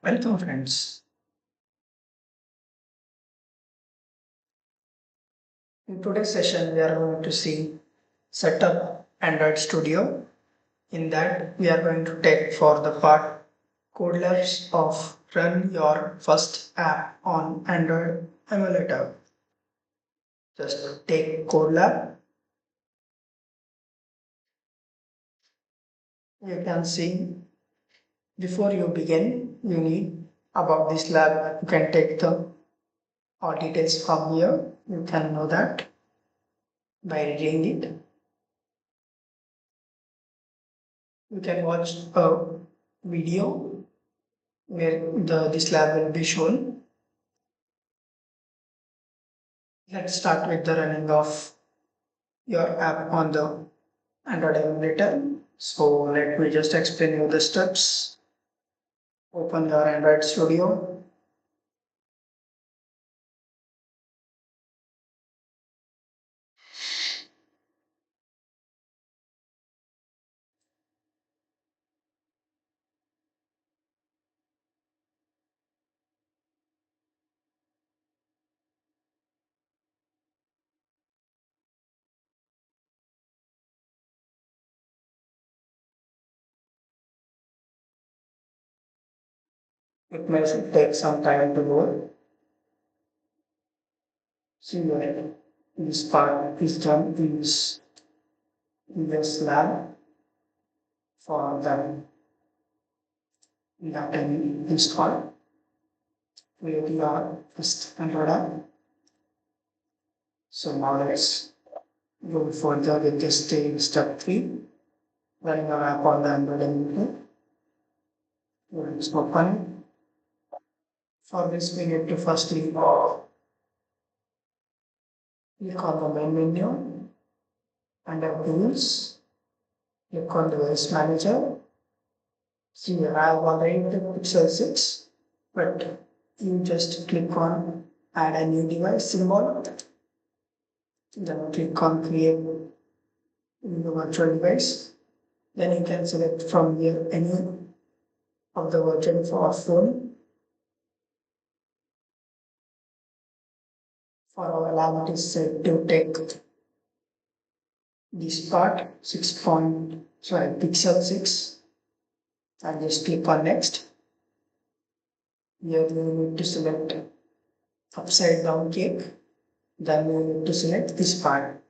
Welcome friends. In today's session we are going to see setup Android Studio. In that we are going to take for the part Codelabs of run your first app on Android Emulator. Just take Codelab. You can see before you begin you need about this lab. You can take the all details from here. You can know that by reading it. You can watch a video where this lab will be shown. Let's start with the running of your app on the Android emulator. So let me just explain you the steps. Open your Android Studio. It may take some time to load. See where this part is done is this lab for the data install. Create your first Android app. So now let's go further with this step 3. Running your app on the Android emulator. Let's open. For this we need to firstly click on the main menu under tools, click on device manager. See, I have already the Pixel 6, but you just click on add a new device symbol, then click on create new virtual device. Then you can select from here any of the version for phone. For our lab, it is set to take this part Pixel 6, and just click on next. Here you need to select upside down cake. Then you need to select this part.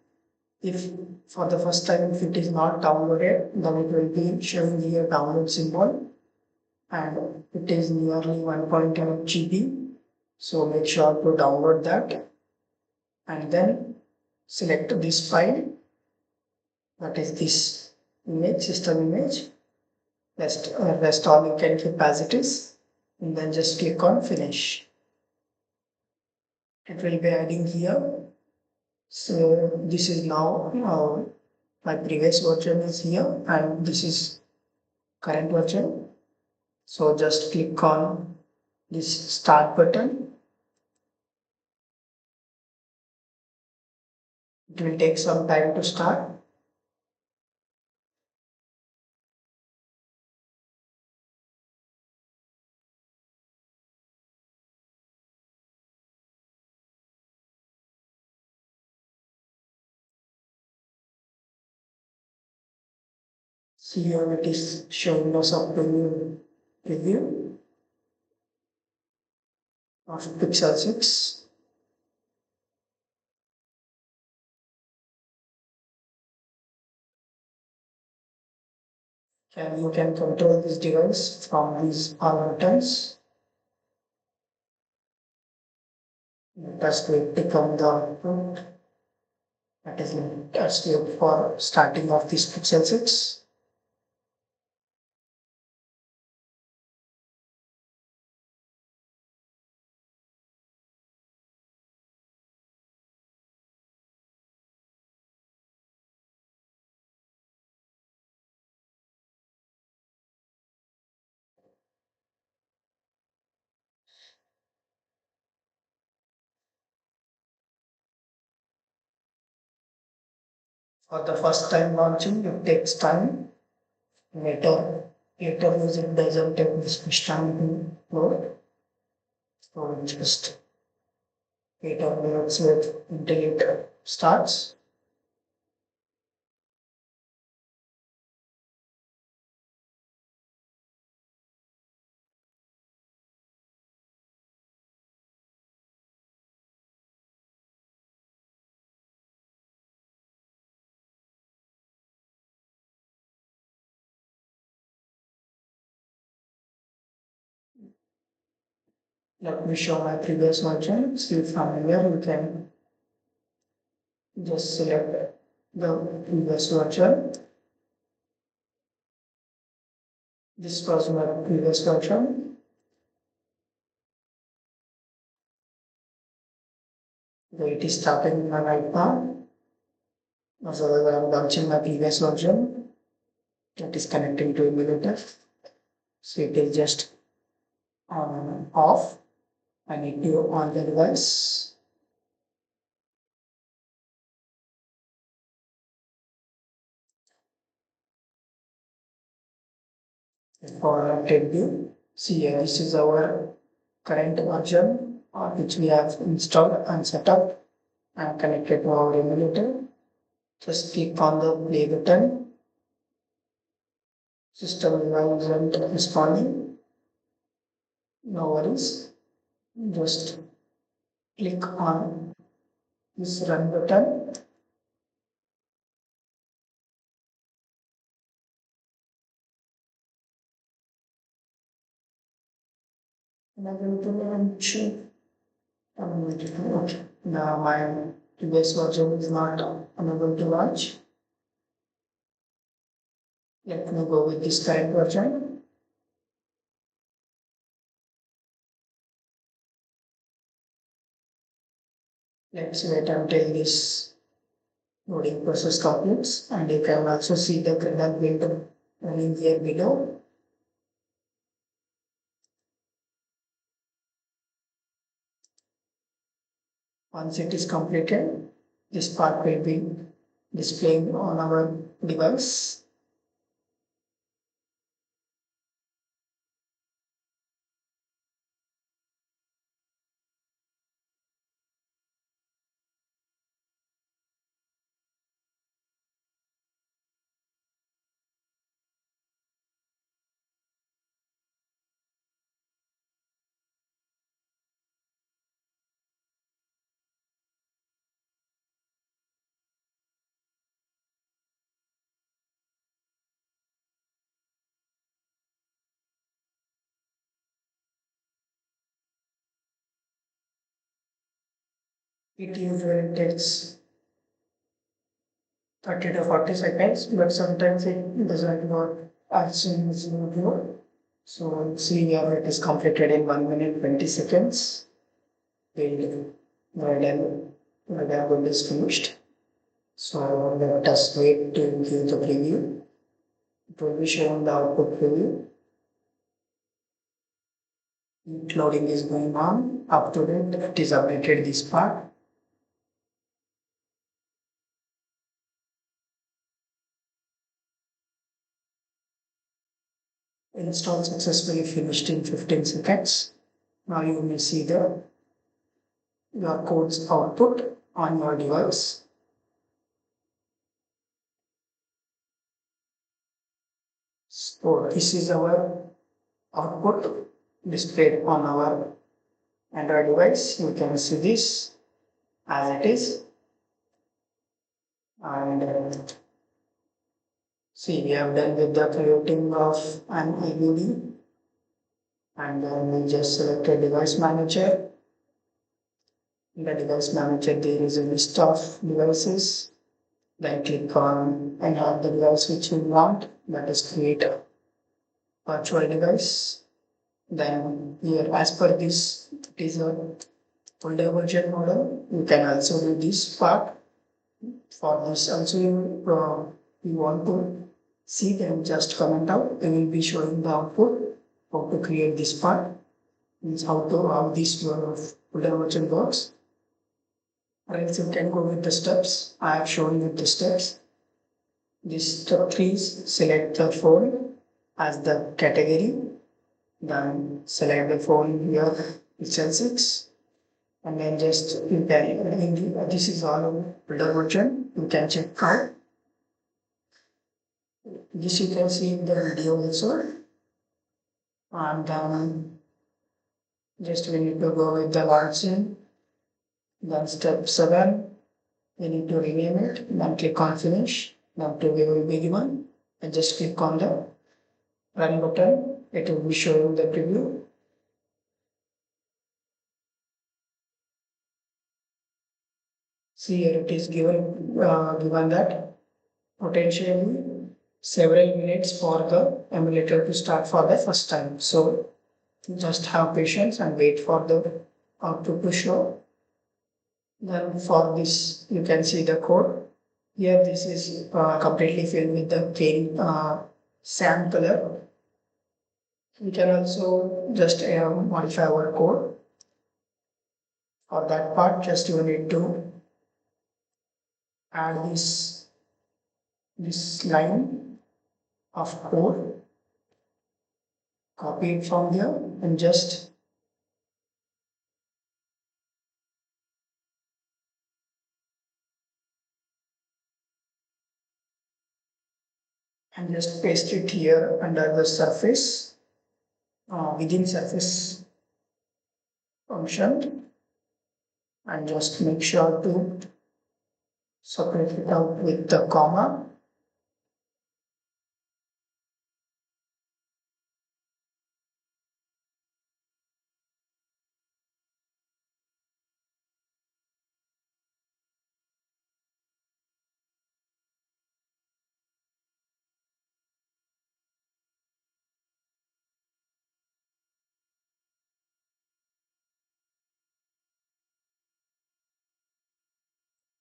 If for the first time if it is not downloaded, then it will be showing here download symbol, and it is nearly 1.8 GB. So make sure to download that and then select this file, that is this image, system image. Rest all you can keep as it is, and then just click on finish. It will be adding here. So this is now my previous version is here, and this is current version. So just click on this start button. It will take some time to start. See here it is showing us up to review of Pixel 6. You can control this device from these all buttons. Just click on the output. That is just for starting of this Pixel 6. For the first time launching, it takes time. Later, Later music doesn't take this time to load, so just wait a minute until it starts. Let me show my previous version. See from here you can just select the previous version. This was my previous version. It is starting right now. So I'm launching my previous version that is connecting to emulator. So it is just on off. I need to on the device. For update view, see here, this is our current version which we have installed and set up and connected to our emulator. Just click on the play button. System isn't responding. No worries. Just click on this run button. And I'm going to launch. Okay. Now my previous version is not unable to launch. Let me go with this current version. Let's wait until this loading process completes, and you can also see the kernel build running here below. Once it is completed, this part will be displayed on our device. It usually takes 30 to 40 seconds, but sometimes it doesn't work as soon as you do. So see here it is completed in 1 minute 20 seconds. Build build is finished. So let us wait to give the preview. It will be shown the output preview. Loading is going on. Up to date, it is updated this part. Install successfully finished in 15 seconds. Now you may see your code's output on your device. So this is our output displayed on our Android device. You can see this as it is. And see, we have done with the creating of an LED. And then we just select a device manager. In the device manager, there is a list of devices. Then click on and have the device which you want, that is create a virtual device. Then here, as per this, it is a older version model. You can also do this part. For this also you want to see them, just comment out. They will be showing the output, how to create this part, means how this older version works. Or else you can go with the steps. I have shown you the steps. This step 3 is select the phone as the category. Then select the phone here, Pixel 6, and then just you can, this is all older version, you can check out. This you can see in the video also. And then just we need to go with the launching. Then step 7, we need to rename it. Then click on finish. Now preview will be given. And just click on the run button. It will be showing the preview. See here it is given that potentially several minutes for the emulator to start for the first time. So just have patience and wait for the output to show. Then for this, you can see the code. Here, this is completely filled with the plain sand color. We can also just modify our code. For that part, just you need to add this line of code, copy it from here, and just paste it here under the surface, within surface function, and just make sure to separate it out with the comma.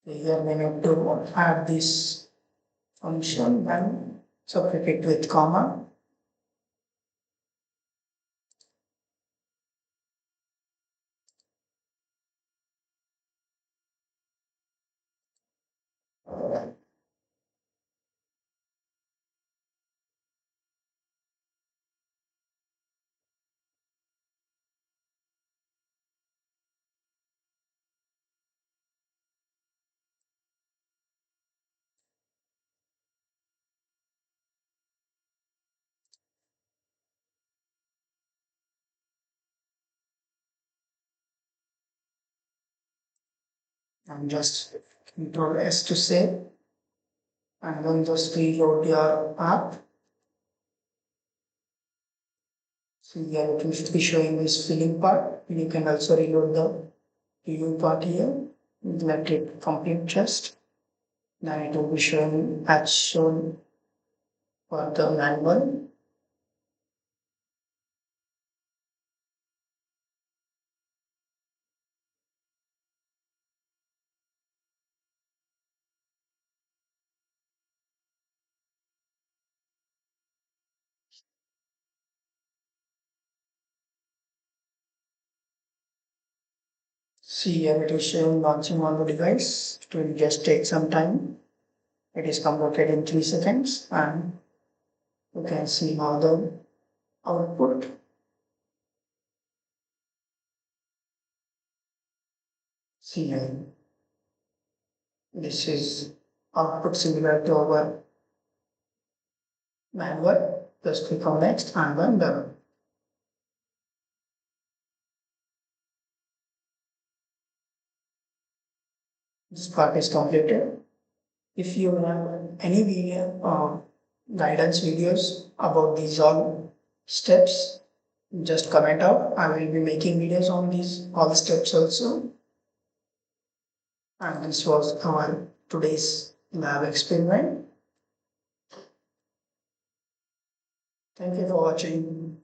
Here we need to add this function and separate it with comma. And just Control S to save, and then just reload your app. So here it will be showing this filling part. You can also reload the preview part here. Let it complete just. Then it will be showing as shown for the manual. See here it is showing launching on the device. It will just take some time. It is completed in 3 seconds, and you can see now the output. See here. This is output similar to our manual. Just click on next and then done. This part is completed. If you have any video guidance videos about these all steps, just comment out. I will be making videos on these all steps also. And this was our today's lab experiment. Thank you for watching.